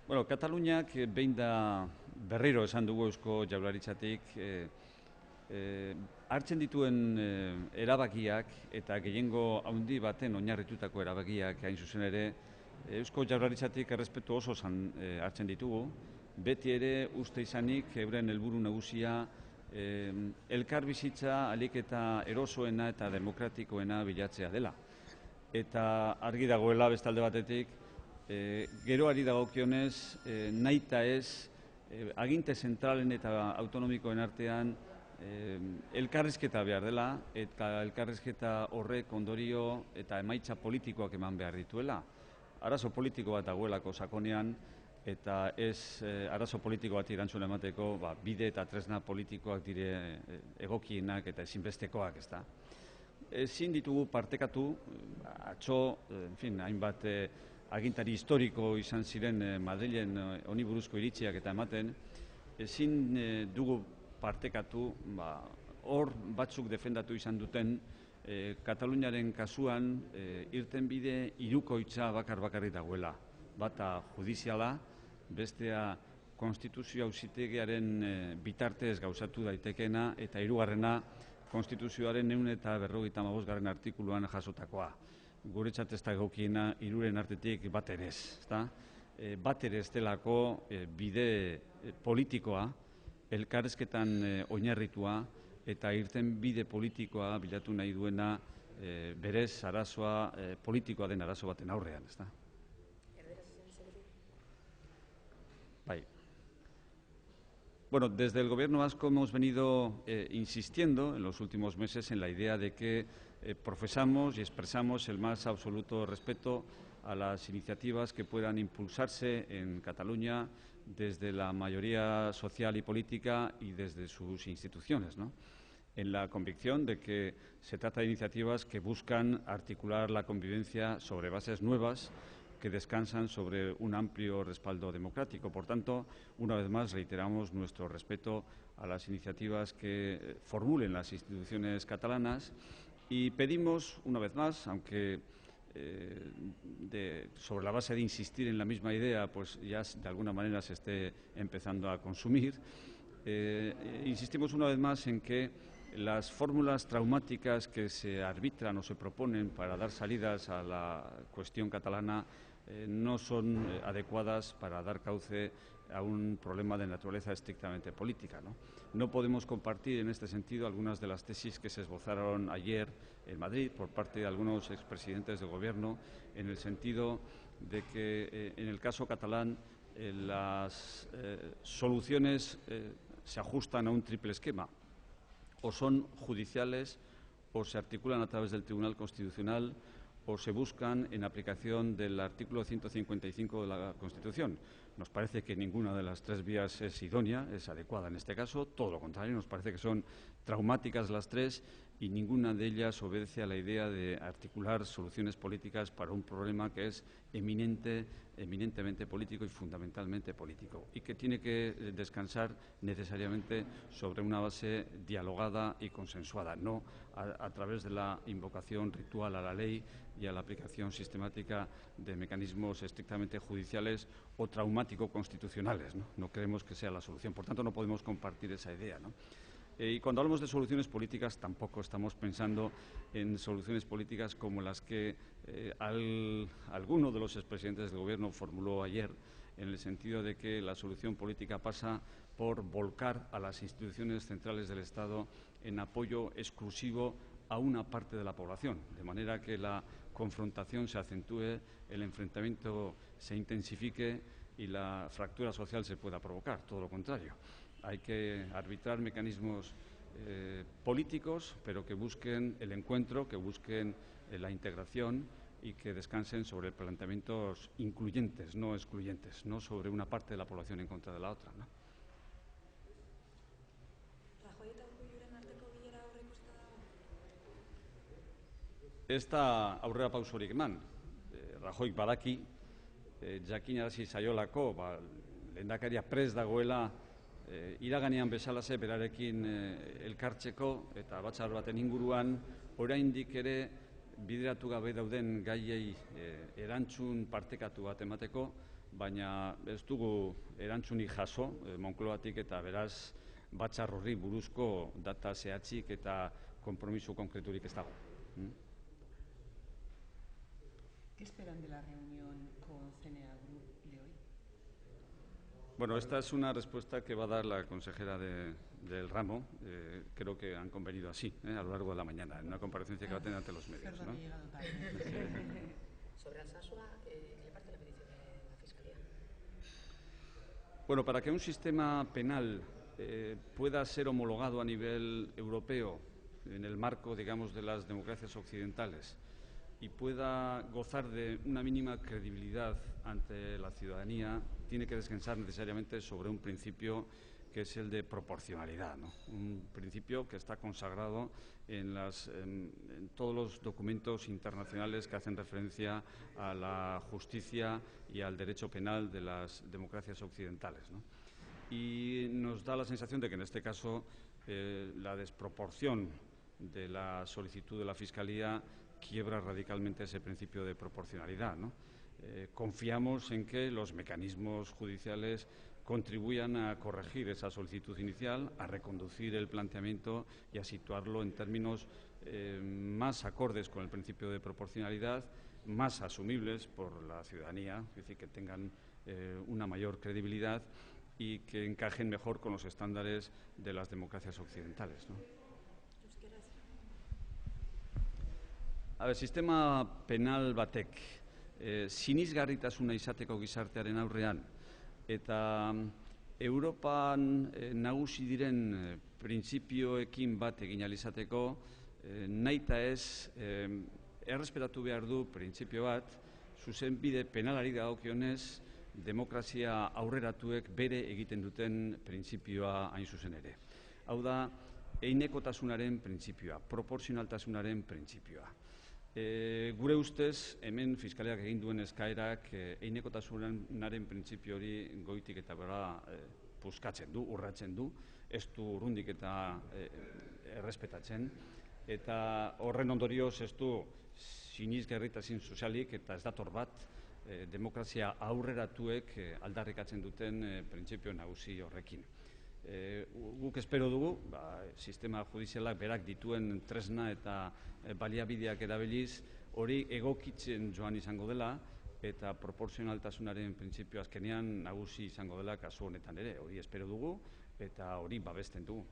Bueno, Kataluniak behin da berriro esan dugu Eusko Jaurlaritzatik hartzen dituen erabakiak eta gehiengo handi baten oinarritutako erabakiak hain zuzen ere Eusko Jaurlaritzatik errespetu oso hartzen ditugu, beti ere uste izanik euren helburu nagusia elkarbizitza ahalik eta erosoena eta demokratikoena bilatzea dela. Eta argi dagoela bestalde batetik, geroari dagokionez, nahita ez, aginte zentralen eta autonomikoen artean elkarrizketa behar dela, eta elkarrizketa horrek ondorio eta emaitza politikoak eman behar dituela. Arazo politiko bat dagoelako sakonean, eta ez arazo politiko bat erantzun emateko bide eta tresna politikoak dire egokienak eta ezinbestekoak, ezta. Ezin ditugu partekatu, atzo, hainbat agintari historiko izan ziren Madrilen honi buruzko iritziak eta ematen, ezin dugu partekatu, hor batzuk defendatu izan duten Kataluniaren kasuan irtenbide hirukoitza bakarrik dagoela. Bata judiziala, bestea konstituzio auzitegiaren bitartez gauzatu daitekeena, eta hirugarrena konstituzioaren 155. Artikuluan jasotakoa. Guretzat ez da egokiena hiruren artetik bat ere ez. Bat ere ez delako bide politikoa, elkarrizketan oinarritua eta irtenbide politikoa bilatu nahi duena berez arazoa politikoa den arazo baten aurrean. Bai. Bueno, desde el Gobierno vasco hemos venido insistiendo en los últimos meses en la idea de que profesamos y expresamos el más absoluto respeto a las iniciativas que puedan impulsarse en Cataluña desde la mayoría social y política y desde sus instituciones, ¿no? En la convicción de que se trata de iniciativas que buscan articular la convivencia sobre bases nuevas que descansan sobre un amplio respaldo democrático. Por tanto, una vez más reiteramos nuestro respeto a las iniciativas que formulen las instituciones catalanas y pedimos, una vez más, aunque sobre la base de insistir en la misma idea, pues ya de alguna manera se esté empezando a consumir, insistimos una vez más en que las fórmulas traumáticas que se arbitran o se proponen para dar salidas a la cuestión catalana no son adecuadas para dar cauce a un problema de naturaleza estrictamente política, ¿no? No podemos compartir en este sentido algunas de las tesis que se esbozaron ayer en Madrid por parte de algunos expresidentes del Gobierno, en el sentido de que en el caso catalán las soluciones se ajustan a un triple esquema. O son judiciales, o se articulan a través del Tribunal Constitucional, o se buscan en aplicación del artículo 155 de la Constitución. Nos parece que ninguna de las tres vías es idónea, es adecuada en este caso, todo lo contrario, nos parece que son traumáticas las tres y ninguna de ellas obedece a la idea de articular soluciones políticas para un problema que es eminentemente político y fundamentalmente político, y que tiene que descansar necesariamente sobre una base dialogada y consensuada, no a través de la invocación ritual a la ley y a la aplicación sistemática de mecanismos estrictamente judiciales o traumático-constitucionales, ¿no? No creemos que sea la solución. Por tanto, no podemos compartir esa idea, ¿no? Y cuando hablamos de soluciones políticas, tampoco estamos pensando en soluciones políticas como las que alguno de los expresidentes del Gobierno formuló ayer, en el sentido de que la solución política pasa por volcar a las instituciones centrales del Estado en apoyo exclusivo a una parte de la población, de manera que la confrontación se acentúe, el enfrentamiento se intensifique y la fractura social se pueda provocar, todo lo contrario. Hay que arbitrar mecanismos políticos, pero que busquen el encuentro, que busquen la integración y que descansen sobre planteamientos incluyentes, no excluyentes, no sobre una parte de la población en contra de la otra, ¿no? Ez da aurrera pausorik eman. Rajoyk badaki, jakinarazi zaiolako, lehendakaria prest dagoela iraganean bezalaze berarekin elkartzeko eta batzar baten inguruan oraindik ere bideratu gabe dauden gaiei erantzun partekatu bat emateko, baina ez dugu erantzunik jaso Moncloatik eta beraz batzar horri buruzko data zehatzik eta konpromiso konkreturik ez dago. ¿Qué esperan de la reunión con CNA Group de hoy? Bueno, esta es una respuesta que va a dar la consejera del ramo. Creo que han convenido así, a lo largo de la mañana, en una comparecencia que va a tener ante los medios. Perdón, ¿no? he llegado tarde. Sobre Alsasua, ¿qué le parece la petición de la Fiscalía? Bueno, para que un sistema penal pueda ser homologado a nivel europeo en el marco, digamos, de las democracias occidentales y pueda gozar de una mínima credibilidad ante la ciudadanía, tiene que descansar necesariamente sobre un principio que es el de proporcionalidad, ¿no? Un principio que está consagrado en todos los documentos internacionales que hacen referencia a la justicia y al derecho penal de las democracias occidentales, ¿no? Y nos da la sensación de que en este caso la desproporción de la solicitud de la Fiscalía quiebra radicalmente ese principio de proporcionalidad, ¿no? Confiamos en que los mecanismos judiciales contribuyan a corregir esa solicitud inicial, a reconducir el planteamiento y a situarlo en términos más acordes con el principio de proporcionalidad, más asumibles por la ciudadanía, es decir, que tengan una mayor credibilidad y que encajen mejor con los estándares de las democracias occidentales, ¿no? A ver, sistema penal batek sinisgarritasuna izateko gizartearen aurrean eta Europan nagusi diren printzipioekin bat egin ahal izateko nahita ez errespetatu behar du printzipio bat, zuzenbide penalari dagokionez demokrazia aurreratuek bere egiten duten printzipioa hain zuzen ere. Hau da, heinekotasunaren printzipioa, proporzionaltasunaren printzipioa. Gure ustez, hemen Fiskaliak egin duen eskaerak heinekotasunaren printzipio hori goitik eta bera puskatzen du, urratzen du, ez du urrundik eta errespetatzen, eta horren ondorioz ez du sinisgarritasun sozialik eta ez dator bat demokrazia aurreratuek aldarrikatzen duten printzipio nagusi horrekin. Guk espero dugu, sistema judizialak berak dituen tresna eta baliabideak erabiliz, hori egokitzen joan izango dela eta proporzionaltasunaren printzipio azkenean nagusi izango dela kasu honetan ere. Hori espero dugu eta hori babesten dugu.